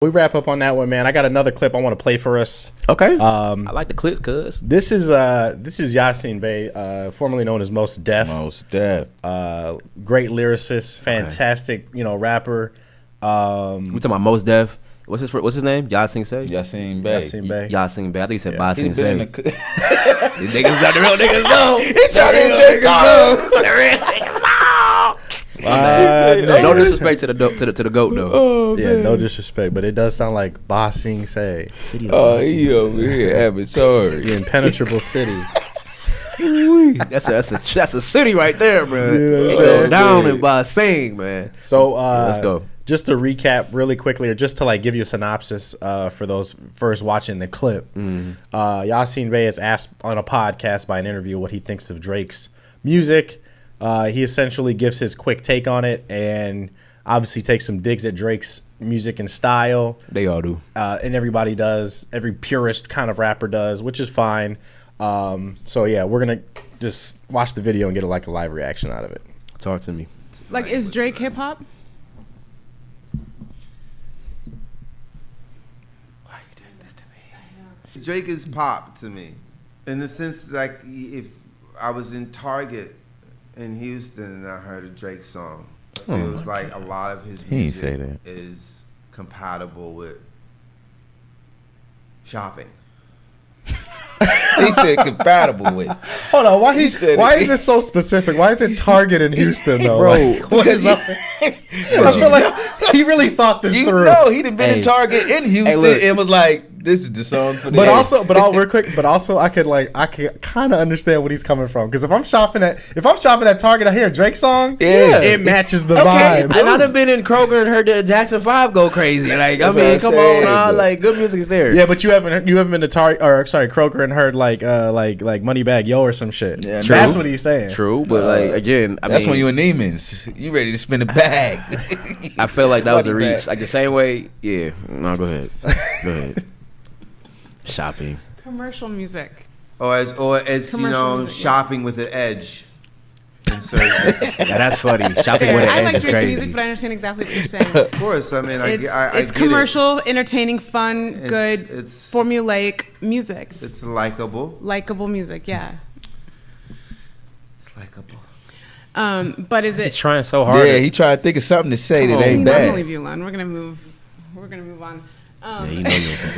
We wrap up on that one, man. I got another clip I want to play for us. Okay. I like the clips, cuz. This is Yasiin Bey, formerly known as Mos Def. Mos Def. Great lyricist, fantastic, rapper. We talking about Mos Def. What's his name? Yasiin Say? Yasiin Bey. Yasiin Bey. I think he said Yasiin Say. These niggas got the real niggas know. He trying to get The real niggas know. No disrespect to the goat though. Oh, yeah, no disrespect, but it does sound like Ba Sing Se. He over here, Avatar. The impenetrable city. That's a city right there, bro. It go down in Ba Sing, man. So let's go. Just to recap really quickly, or just to like give you a synopsis for those first watching the clip. Yasiin Bey is asked on a podcast by an interview what he thinks of Drake's music. He essentially gives his quick take on it, and obviously takes some digs at Drake's music and style. They all do. And everybody does. Every purist kind of rapper does, which is fine. So yeah, we're gonna just watch the video and get a live reaction out of it. Talk to me. Like, is Drake hip hop? Why are you doing this to me? Drake is pop to me, in the sense like if I was in Target in Houston and I heard a Drake song, it feels like a lot of his music is compatible with shopping. He said compatible with. Hold on, why is it so specific? Why is it Target in Houston though? Bro, what is up? I feel like he really thought this through. No, he done been in Target in Houston and was like, this is the song for the But also I could kind of understand what he's coming from, because if I'm shopping at Target, I hear a Drake song, it matches the vibe. And I done been in Kroger and heard the Jackson 5 go crazy. Like, come on now, like good music is there. Yeah, but you haven't been to Kroger and heard like Moneybagg Yo or some shit. Yeah, that's what he's saying. True, but like again, that's when you in Neiman's. You ready to spin a bag. I feel like that was a reach. Like the same way. Yeah. No, go ahead. Go ahead. Shopping. Commercial music. Or it's music, shopping with an edge. Yeah, that's funny. Shopping with an edge I like is Drake crazy. music, but I understand exactly what you're saying. Of course, I mean, it's commercial, entertaining, fun, good, formulaic music. It's likable. Likable music, yeah. It's likable. But is it? He's trying so hard. Yeah, he trying to think of something to say that ain't I'm bad. gonna leave you alone. We're gonna move on. Yeah, you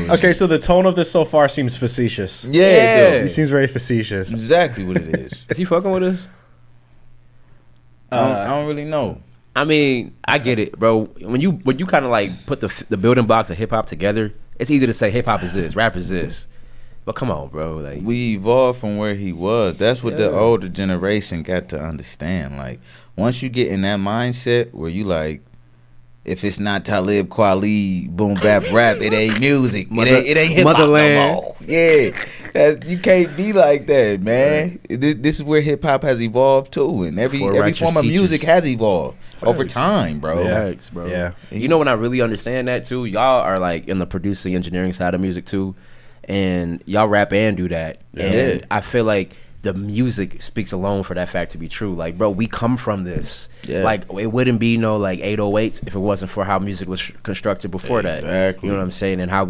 know Okay, so the tone of this so far seems facetious. Yeah. He seems very facetious. Exactly what it is. Is he fucking with us? I don't really know. I mean, I get it, bro. When you kind of like put the building blocks of hip hop together, it's easy to say hip hop is this, rap is this. But come on, bro. Like, we evolved from where he was. That's what the older generation got to understand. Like, once you get in that mindset where you like, if it's not Talib Kweli, boom bap rap, it ain't music. It ain't hip hop no more. Yeah, you can't be like that, man. Right. This is where hip hop has evolved too, and every form of music has evolved over time, bro. Facts, bro. Yeah. You know when I really understand that too, y'all are like in the producing, engineering side of music too, and y'all rap and do that. Yeah. And I feel like the music speaks alone for that fact to be true. Like, bro, we come from this. Yeah. Like, it wouldn't be no like 808 if it wasn't for how music was constructed before that. Exactly. You know what I'm saying? And how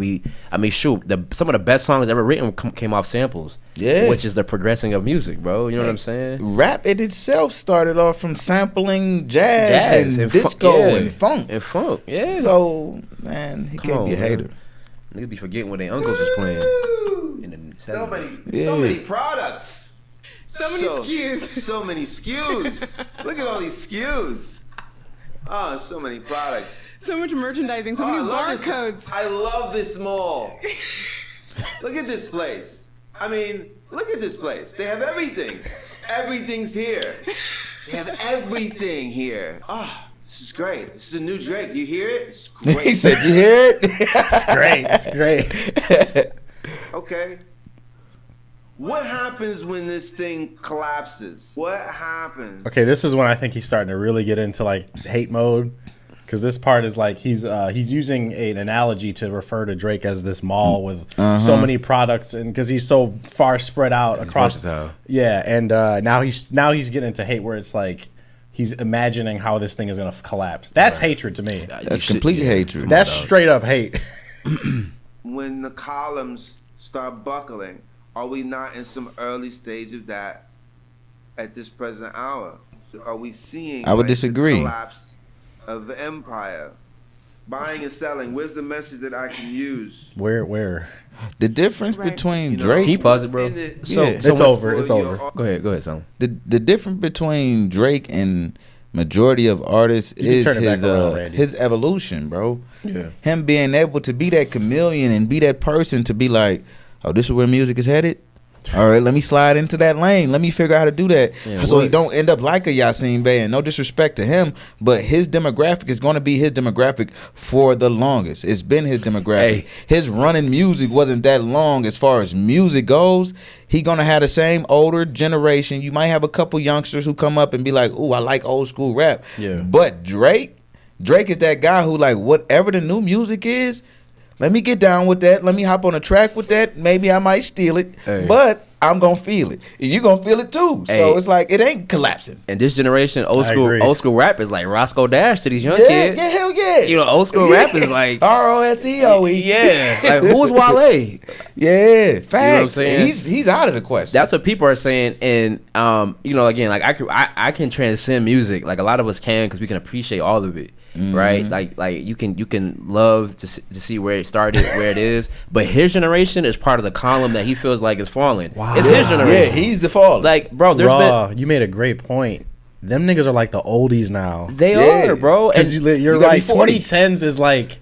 shoot, some of the best songs ever written came off samples. Yeah. Which is the progressing of music, bro. You know what I'm saying? Rap in itself started off from sampling jazz and disco and funk. And funk, yeah. So, man, he can't be a hater. Niggas be forgetting when their uncles was playing. In the so many products. So many SKUs. So many SKUs. Look at all these SKUs. Oh, so many products. So much merchandising. So many barcodes. I love this mall. Look at this place. I mean, look at this place. They have everything. Everything's here. They have everything here. Oh, this is great. This is a new Drake. You hear it? It's great. He said, you hear it? It's great. It's great. Okay. What happens when this thing collapses? What happens? Okay, this is when I think he's starting to really get into like hate mode, because this part is like he's using an analogy to refer to Drake as this mall with so many products, and because he's so far spread out across. Versatile. Yeah, and now he's getting into hate where it's like he's imagining how this thing is gonna collapse. That's hatred to me. That's complete hatred. That's straight up hate. When the columns start buckling, are we not in some early stage of that at this present hour? Are we seeing I would the disagree. collapse of the empire? Buying and selling, where's the message that I can use? Where? The difference Right. between You know, Drake, Can you pause it, bro? in it- Yeah. It's over. It's for over. your- Go ahead, son. the difference between Drake and majority of artists You can is turn it back around, Randy. his evolution, bro. Yeah. Him being able to be that chameleon and be that person to be like, oh, this is where music is headed. All right, let me slide into that lane. Let me figure out how to do that, Yeah, so he what- don't end up like a Yasiin Bey. And no disrespect to him, but his demographic is going to be his demographic for the longest. It's been his demographic. Hey. His running music wasn't that long as far as music goes. He gonna have the same older generation. You might have a couple youngsters who come up and be like, "Ooh, I like old school rap." Yeah. But Drake is that guy who like whatever the new music is. Let me get down with that. Let me hop on a track with that. Maybe I might steal it, Hey. but I'm gonna feel it. And you gonna feel it too. Hey. So it's like it ain't collapsing. And this generation, I agree. old school rap is like Roscoe Dash to these young Yeah, kids. yeah, hell yeah. You know, old school rap is like ROSEOE. yeah, like who's Wale? Yeah, facts. what I'm saying? He's out of the question. That's what people are saying, and you know, again, like I can transcend music. Like a lot of us can because we can appreciate all of it, right? Like you can love to see where it started, where it is. But his generation is part of the column that he feels like is falling. Wow. It's his yeah, generation. he's the fall. Like, bro, there's Raw, you made a great point. Them niggas are like the oldies now. they Yeah. are, bro. And Because you're you gotta be right. 40s. 2010s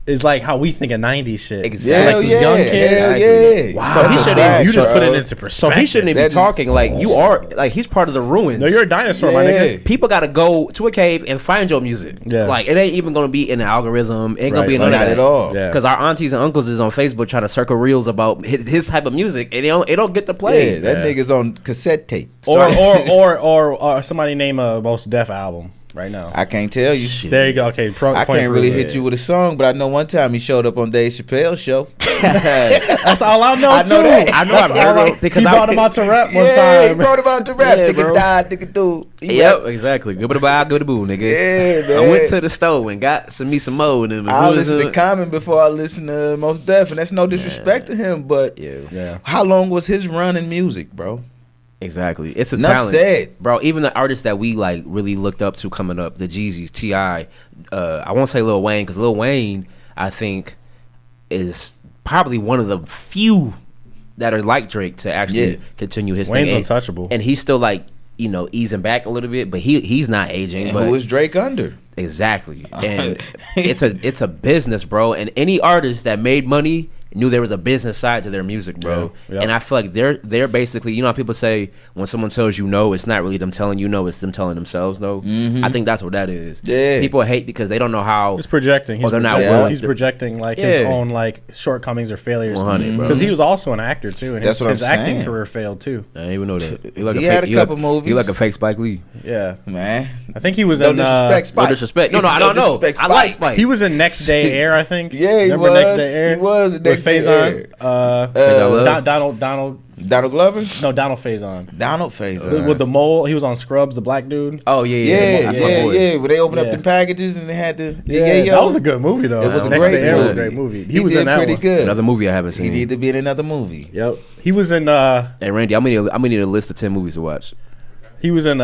is like how we think of 90s shit. Exactly. Like these young kids. Hell yeah. Wow. So he That's a shouldn't fact, even- you just put it bro. into so perspective. he shouldn't even That be is- talking like you are. Like he's part of the ruins. No, you're a dinosaur, my Yeah. nigga. People got to go to a cave and find your music. Yeah. Like it ain't even gonna be in the algorithm. Ain't gonna Right, be in right. none of Not that at all. Yeah. Because our aunties and uncles is on Facebook trying to circle reels about his type of music, and it don't get to play. Yeah, that nigga's on cassette tape. Or somebody name a Mos Def album right now. I can't tell you. There you go. Okay, I can't really hit you with a song, but I know one time he showed up on Dave Chappelle's show. That's all I know. I know too. that. I know That's I've heard all of it because he I- brought him out to rap one Yeah, he time. brought him out to rap. Yeah, Nigga bro. died, nigga do. He Yep, rap. exactly. Good to buy, good to boo, nigga. Yeah, I man. went to the store and got me some more. And then I listen to Common before I listen to Mos Def, and that's no disrespect to him, but Yeah. how long was his run in music, bro? Exactly. It's a Enough talent. said. Bro, even the artists that we like really looked up to coming up, the Jeezys, T.I., I won't say Lil Wayne, because Lil Wayne, I think, is probably one of the few that are like Drake to actually Yeah. continue his Wayne's thing. untouchable. And he's still like, you know, easing back a little bit, but he's not aging. And but who is Drake under? exactly. And it's a business, bro. And any artist that made money knew there was a business side to their music, bro. Yeah, yeah. And I feel like they're basically, you know how people say when someone tells you no, it's not really them telling you no, it's them telling themselves no. I think that's what that is. Yeah. People hate because they don't know how. He's projecting. He's they're not projecting, willing he's to- projecting like his Yeah. own like shortcomings or failures. 100, bro. Because he was also an actor too, and That's his, what I'm his acting saying. career failed too. I didn't even know that. He, like He fake, had a couple like, movies. He like a fake Spike Lee. Yeah, Man. I think he was No in. disrespect, Spike. No disrespect. No, I don't know. disrespect, I like Spike. He was in Next Day Air, I think. Yeah, he Remember was. Next Day Air? He was in Next with Day Faison. Love? Donald. Donald Glover? No, Donald Faison. Donald Faison. With the mole, he was on Scrubs, the black dude. Oh yeah, Yeah, that's my boy. yeah. Where they opened Yeah. up the packages and they had the Yeah, yo. that was a good movie though. It was a Next great Day Air was a movie. great movie. He was did in that pretty one. good. Another movie I haven't He seen. need to be in another movie. Yep. He was in. Hey Randy, I'm gonna need a list of 10 movies to watch. He was in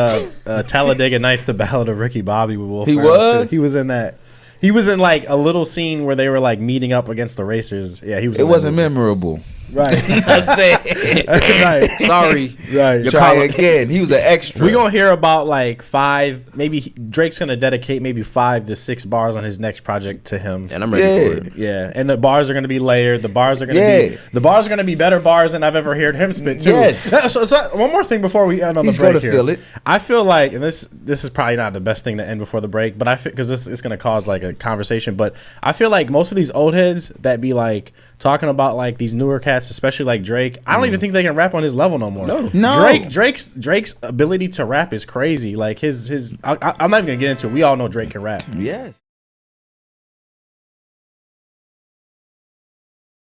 Talladega Nights, The Ballad of Ricky Bobby with Will He Ferrell, was? too. He was in that. He was in like a little scene where they were like meeting up against the racers. Yeah, he was. It in that wasn't movie. memorable. Right. I said, right. Sorry. Right. Your try column- again. He was an extra. We're gonna hear about like 5, maybe Drake's gonna dedicate maybe 5 to 6 bars on his next project to him. And I'm ready for it. Yeah, and the bars are gonna be layered. The bars are gonna be better bars than I've ever heard him spit too. Yes. So one more thing before we end on He's the break gonna here. feel it. I feel like, and this is probably not the best thing to end before the break, but I feel because this is gonna cause like a conversation. But I feel like most of these old heads that be like talking about like these newer cats, especially like Drake, I don't even think they can rap on his level no more. No. Drake's ability to rap is crazy. Like his I'm not even gonna get into it. We all know Drake can rap. Yes.